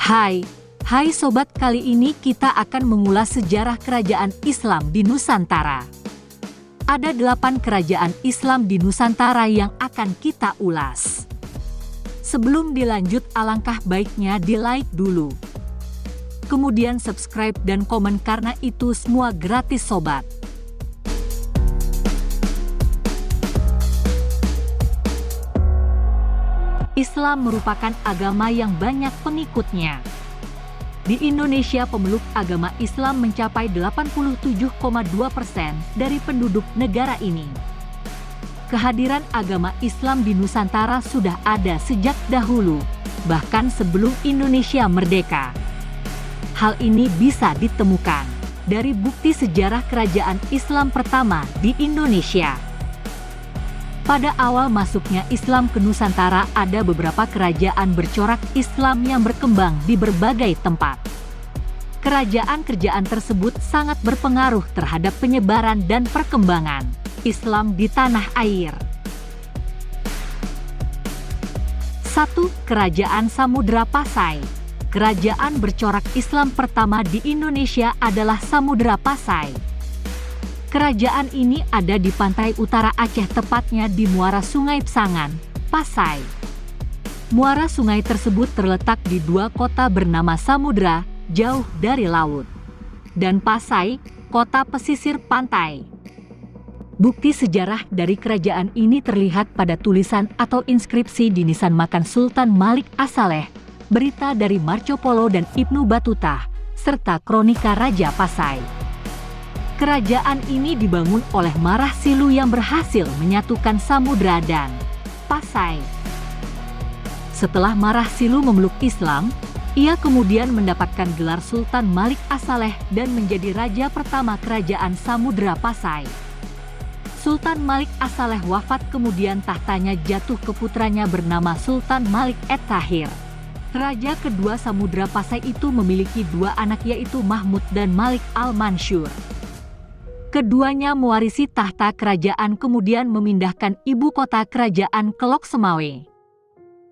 Hai sobat, kali ini kita akan mengulas sejarah kerajaan Islam di Nusantara. Ada 8 kerajaan Islam di Nusantara yang akan kita ulas. Sebelum dilanjut, alangkah baiknya di-like dulu. Kemudian subscribe dan komen karena itu semua gratis sobat. Islam merupakan agama yang banyak pengikutnya. Di Indonesia, pemeluk agama Islam mencapai 87,2% dari penduduk negara ini. Kehadiran agama Islam di Nusantara sudah ada sejak dahulu, bahkan sebelum Indonesia merdeka. Hal ini bisa ditemukan dari bukti sejarah kerajaan Islam pertama di Indonesia. Pada awal masuknya Islam ke Nusantara, ada beberapa kerajaan bercorak Islam yang berkembang di berbagai tempat. Kerajaan-kerajaan tersebut sangat berpengaruh terhadap penyebaran dan perkembangan Islam di tanah air. 1. Kerajaan Samudra Pasai. Kerajaan bercorak Islam pertama di Indonesia adalah Samudra Pasai. Kerajaan ini ada di pantai utara Aceh, tepatnya di muara Sungai Psangan, Pasai. Muara sungai tersebut terletak di 2 kota bernama Samudra, jauh dari laut, dan Pasai, kota pesisir pantai. Bukti sejarah dari kerajaan ini terlihat pada tulisan atau inskripsi di nisan makam Sultan Malik As-Saleh, berita dari Marco Polo dan Ibnu Battuta, serta kronika Raja Pasai. Kerajaan ini dibangun oleh Marah Silu yang berhasil menyatukan Samudra dan Pasai. Setelah Marah Silu memeluk Islam, ia kemudian mendapatkan gelar Sultan Malik As-Saleh dan menjadi raja pertama kerajaan Samudra Pasai. Sultan Malik As-Saleh wafat, kemudian tahtanya jatuh ke putranya bernama Sultan Malik At-Tahir. Raja kedua Samudra Pasai itu memiliki 2 anak, yaitu Mahmud dan Malik Al-Mansur. Keduanya mewarisi tahta kerajaan, kemudian memindahkan ibu kota kerajaan ke Lok Semawe.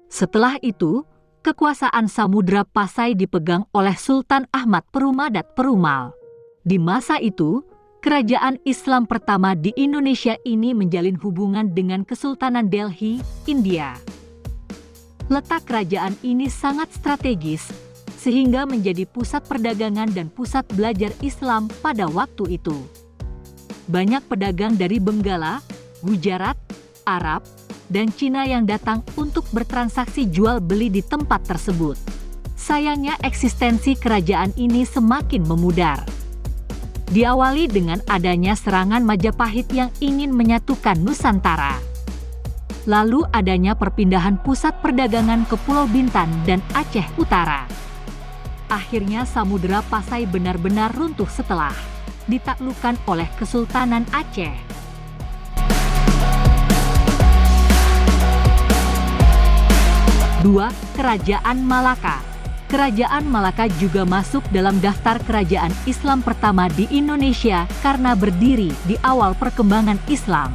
Setelah itu, kekuasaan Samudra Pasai dipegang oleh Sultan Ahmad Perumadat Perumal. Di masa itu, kerajaan Islam pertama di Indonesia ini menjalin hubungan dengan Kesultanan Delhi, India. Letak kerajaan ini sangat strategis, sehingga menjadi pusat perdagangan dan pusat belajar Islam pada waktu itu. Banyak pedagang dari Benggala, Gujarat, Arab, dan Cina yang datang untuk bertransaksi jual beli di tempat tersebut. Sayangnya eksistensi kerajaan ini semakin memudar. Diawali dengan adanya serangan Majapahit yang ingin menyatukan Nusantara. Lalu adanya perpindahan pusat perdagangan ke Pulau Bintan dan Aceh Utara. Akhirnya Samudra Pasai benar-benar runtuh setelah ditaklukkan oleh Kesultanan Aceh. 2. Kerajaan Malaka. Kerajaan Malaka juga masuk dalam daftar kerajaan Islam pertama di Indonesia karena berdiri di awal perkembangan Islam.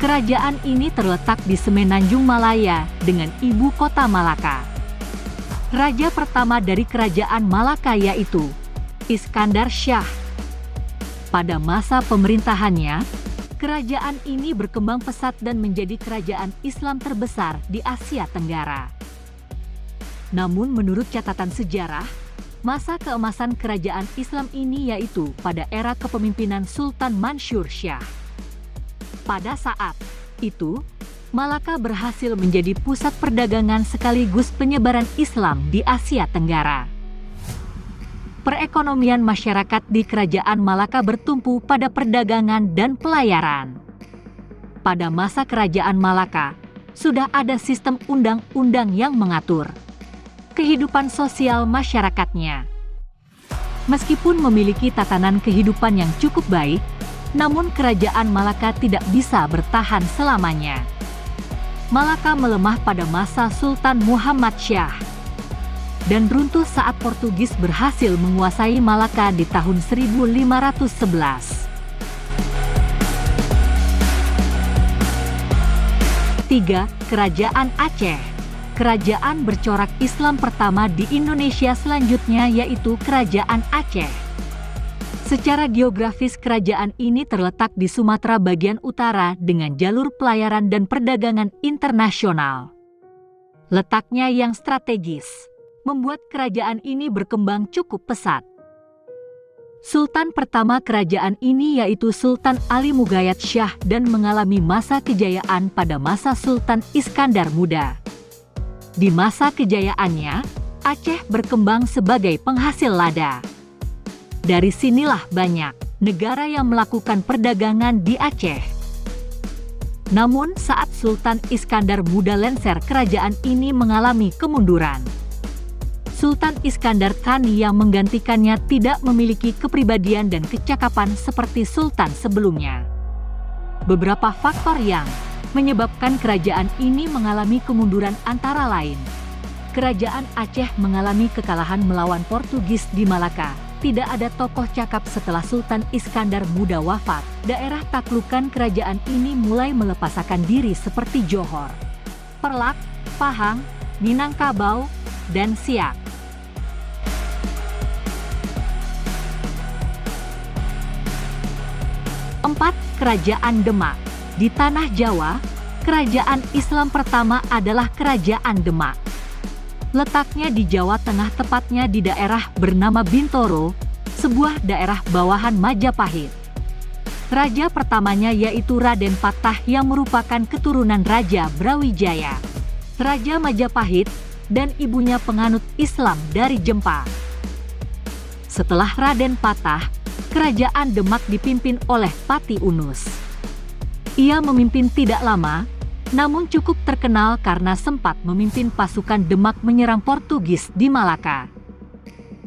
Kerajaan ini terletak di Semenanjung Malaya dengan ibu kota Malaka. Raja pertama dari kerajaan Malaka yaitu Iskandar Shah. Pada masa pemerintahannya, kerajaan ini berkembang pesat dan menjadi kerajaan Islam terbesar di Asia Tenggara. Namun menurut catatan sejarah, masa keemasan kerajaan Islam ini yaitu pada era kepemimpinan Sultan Mansur Shah. Pada saat itu, Malaka berhasil menjadi pusat perdagangan sekaligus penyebaran Islam di Asia Tenggara. Perekonomian masyarakat di kerajaan Malaka bertumpu pada perdagangan dan pelayaran. Pada masa kerajaan Malaka, sudah ada sistem undang-undang yang mengatur kehidupan sosial masyarakatnya. Meskipun memiliki tatanan kehidupan yang cukup baik, namun kerajaan Malaka tidak bisa bertahan selamanya. Malaka melemah pada masa Sultan Muhammad Shah dan runtuh saat Portugis berhasil menguasai Malaka di tahun 1511. 3. Kerajaan Aceh. Kerajaan bercorak Islam pertama di Indonesia selanjutnya yaitu Kerajaan Aceh. Secara geografis kerajaan ini terletak di Sumatera bagian utara dengan jalur pelayaran dan perdagangan internasional. Letaknya yang strategis membuat kerajaan ini berkembang cukup pesat. Sultan pertama kerajaan ini yaitu Sultan Ali Mughayat Shah dan mengalami masa kejayaan pada masa Sultan Iskandar Muda. Di masa kejayaannya, Aceh berkembang sebagai penghasil lada. Dari sinilah banyak negara yang melakukan perdagangan di Aceh. Namun saat Sultan Iskandar Muda lengser, kerajaan ini mengalami kemunduran. Sultan Iskandar Khan yang menggantikannya tidak memiliki kepribadian dan kecakapan seperti sultan sebelumnya. Beberapa faktor yang menyebabkan kerajaan ini mengalami kemunduran antara lain: Kerajaan Aceh mengalami kekalahan melawan Portugis di Malaka. Tidak ada tokoh cakap setelah Sultan Iskandar Muda wafat. Daerah taklukan kerajaan ini mulai melepaskan diri seperti Johor, Perlak, Pahang, Minangkabau, dan Siak. Empat, Kerajaan Demak. Di tanah Jawa, kerajaan Islam pertama adalah Kerajaan Demak. Letaknya di Jawa Tengah, tepatnya di daerah bernama Bintoro, sebuah daerah bawahan Majapahit. Raja pertamanya yaitu Raden Patah yang merupakan keturunan Raja Brawijaya, Raja Majapahit, dan ibunya penganut Islam dari Jempa. Setelah Raden Patah, Kerajaan Demak dipimpin oleh Pati Unus. Ia memimpin tidak lama, namun cukup terkenal karena sempat memimpin pasukan Demak menyerang Portugis di Malaka.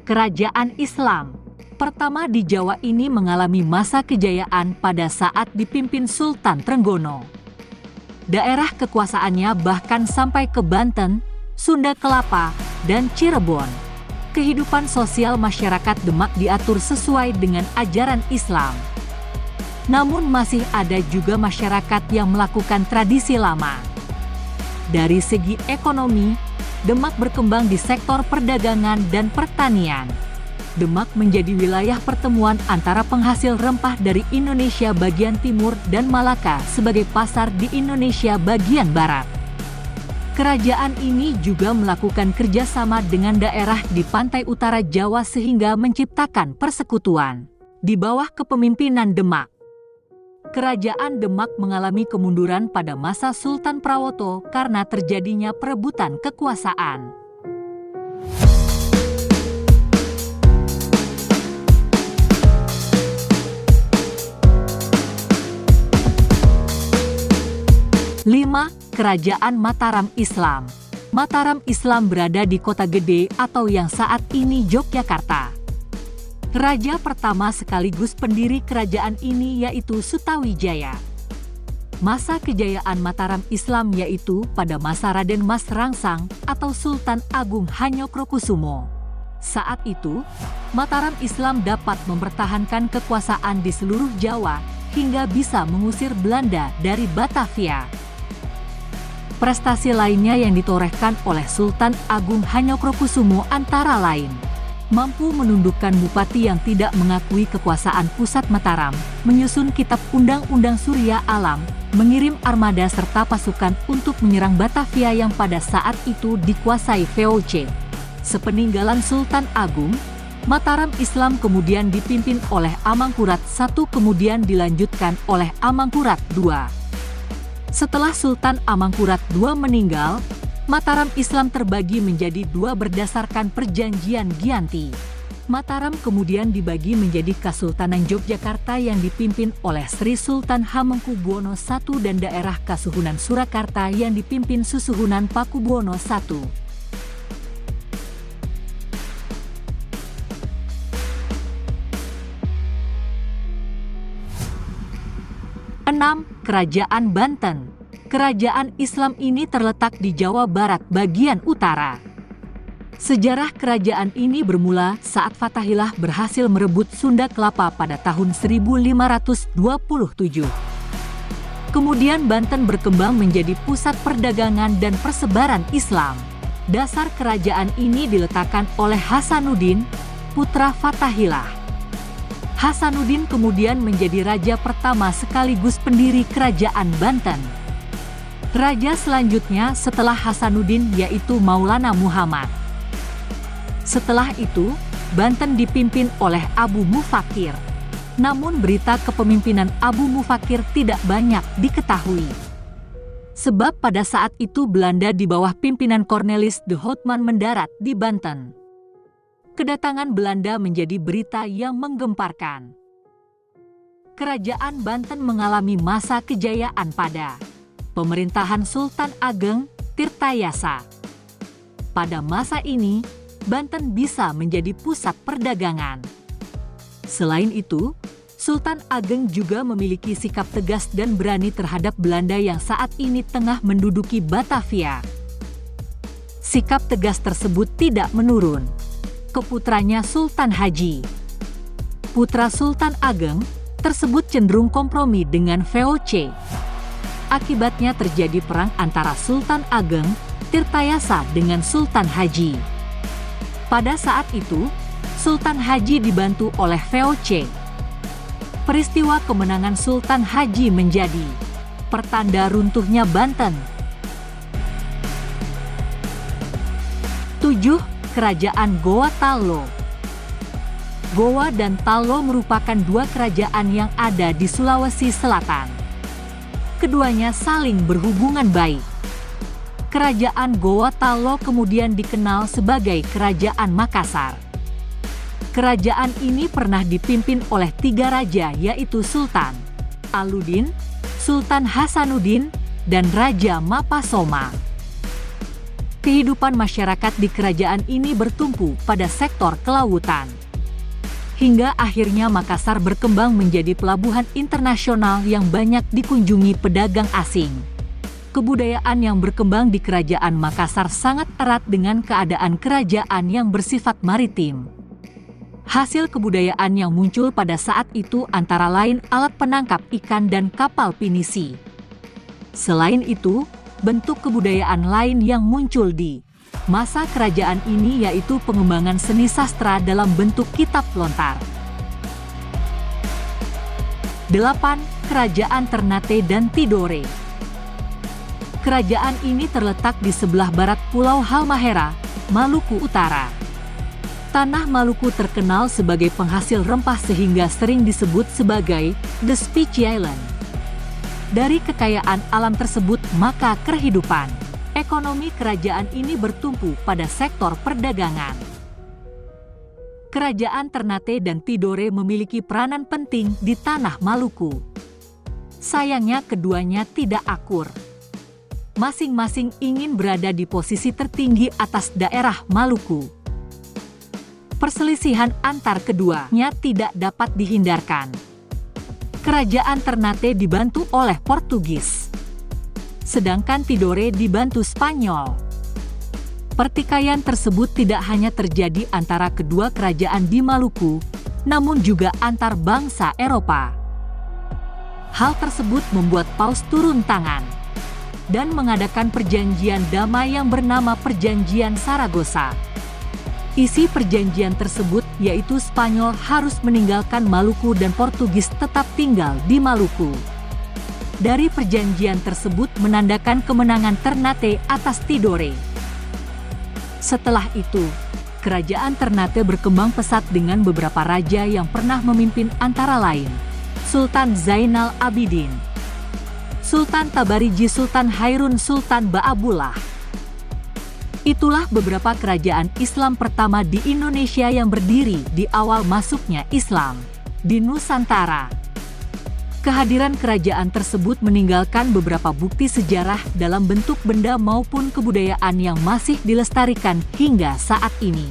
Kerajaan Islam pertama di Jawa ini mengalami masa kejayaan pada saat dipimpin Sultan Trenggono. Daerah kekuasaannya bahkan sampai ke Banten, Sunda Kelapa, dan Cirebon. Kehidupan sosial masyarakat Demak diatur sesuai dengan ajaran Islam. Namun masih ada juga masyarakat yang melakukan tradisi lama. Dari segi ekonomi, Demak berkembang di sektor perdagangan dan pertanian. Demak menjadi wilayah pertemuan antara penghasil rempah dari Indonesia bagian timur dan Malaka sebagai pasar di Indonesia bagian barat. Kerajaan ini juga melakukan kerjasama dengan daerah di pantai utara Jawa sehingga menciptakan persekutuan. Di bawah kepemimpinan Demak, Kerajaan Demak mengalami kemunduran pada masa Sultan Prawoto karena terjadinya perebutan kekuasaan. Lima, Kerajaan Mataram Islam. Mataram Islam berada di Kota Gede atau yang saat ini Yogyakarta. Raja pertama sekaligus pendiri kerajaan ini yaitu Sutawijaya. Masa kejayaan Mataram Islam yaitu pada masa Raden Mas Rangsang atau Sultan Agung Hanyokrokusumo. Saat itu, Mataram Islam dapat mempertahankan kekuasaan di seluruh Jawa hingga bisa mengusir Belanda dari Batavia. Prestasi lainnya yang ditorehkan oleh Sultan Agung Hanyokrokusumo antara lain: mampu menundukkan bupati yang tidak mengakui kekuasaan pusat Mataram, menyusun kitab Undang-Undang Surya Alam, mengirim armada serta pasukan untuk menyerang Batavia yang pada saat itu dikuasai VOC. Sepeninggalan Sultan Agung, Mataram Islam kemudian dipimpin oleh Amangkurat I kemudian dilanjutkan oleh Amangkurat II. Setelah Sultan Amangkurat II meninggal, Mataram Islam terbagi menjadi dua berdasarkan perjanjian Giyanti. Mataram kemudian dibagi menjadi Kasultanan Yogyakarta yang dipimpin oleh Sri Sultan Hamengkubuwono I dan daerah Kasuhunan Surakarta yang dipimpin Susuhunan Pakubuwono I. Enam, Kerajaan Banten. Kerajaan Islam ini terletak di Jawa Barat bagian utara. Sejarah kerajaan ini bermula saat Fatahillah berhasil merebut Sunda Kelapa pada tahun 1527. Kemudian Banten berkembang menjadi pusat perdagangan dan persebaran Islam. Dasar kerajaan ini diletakkan oleh Hasanuddin, putra Fathahillah. Hasanuddin kemudian menjadi raja pertama sekaligus pendiri kerajaan Banten. Raja selanjutnya setelah Hasanuddin yaitu Maulana Muhammad. Setelah itu, Banten dipimpin oleh Abu Mufakir. Namun berita kepemimpinan Abu Mufakir tidak banyak diketahui. Sebab pada saat itu Belanda di bawah pimpinan Cornelis de Houtman mendarat di Banten. Kedatangan Belanda menjadi berita yang menggemparkan. Kerajaan Banten mengalami masa kejayaan pada pemerintahan Sultan Ageng Tirtayasa. Pada masa ini, Banten bisa menjadi pusat perdagangan. Selain itu, Sultan Ageng juga memiliki sikap tegas dan berani terhadap Belanda yang saat ini tengah menduduki Batavia. Sikap tegas tersebut tidak menurun ke putranya Sultan Haji. Putra Sultan Ageng tersebut cenderung kompromi dengan VOC. Akibatnya terjadi perang antara Sultan Ageng Tirtayasa dengan Sultan Haji. Pada saat itu, Sultan Haji dibantu oleh VOC. Peristiwa kemenangan Sultan Haji menjadi pertanda runtuhnya Banten. 7. Kerajaan Goa Tallo. Goa dan Tallo merupakan dua kerajaan yang ada di Sulawesi Selatan. Keduanya saling berhubungan baik. Kerajaan Goa Tallo kemudian dikenal sebagai Kerajaan Makassar. Kerajaan ini pernah dipimpin oleh 3 raja yaitu Sultan Alauddin, Sultan Hasanuddin, dan Raja Mapasoma. Kehidupan masyarakat di kerajaan ini bertumpu pada sektor kelautan. Hingga akhirnya Makassar berkembang menjadi pelabuhan internasional yang banyak dikunjungi pedagang asing. Kebudayaan yang berkembang di kerajaan Makassar sangat erat dengan keadaan kerajaan yang bersifat maritim. Hasil kebudayaan yang muncul pada saat itu antara lain alat penangkap ikan dan kapal pinisi. Selain itu, bentuk kebudayaan lain yang muncul di masa kerajaan ini yaitu pengembangan seni sastra dalam bentuk kitab lontar. 8. Kerajaan Ternate dan Tidore. Kerajaan ini terletak di sebelah barat Pulau Halmahera, Maluku Utara. Tanah Maluku terkenal sebagai penghasil rempah sehingga sering disebut sebagai The Speech Island. Dari kekayaan alam tersebut maka kehidupan ekonomi kerajaan ini bertumpu pada sektor perdagangan. Kerajaan Ternate dan Tidore memiliki peranan penting di tanah Maluku. Sayangnya keduanya tidak akur. Masing-masing ingin berada di posisi tertinggi atas daerah Maluku. Perselisihan antar keduanya tidak dapat dihindarkan. Kerajaan Ternate dibantu oleh Portugis, sedangkan Tidore dibantu Spanyol. Pertikaian tersebut tidak hanya terjadi antara kedua kerajaan di Maluku, namun juga antar bangsa Eropa. Hal tersebut membuat Paus turun tangan dan mengadakan perjanjian damai yang bernama Perjanjian Saragossa. Isi perjanjian tersebut yaitu Spanyol harus meninggalkan Maluku dan Portugis tetap tinggal di Maluku. Dari perjanjian tersebut menandakan kemenangan Ternate atas Tidore. Setelah itu, kerajaan Ternate berkembang pesat dengan beberapa raja yang pernah memimpin antara lain Sultan Zainal Abidin, Sultan Tabarigi, Sultan Hairun, Sultan Baabullah. Itulah beberapa kerajaan Islam pertama di Indonesia yang berdiri di awal masuknya Islam di Nusantara. Kehadiran kerajaan tersebut meninggalkan beberapa bukti sejarah dalam bentuk benda maupun kebudayaan yang masih dilestarikan hingga saat ini.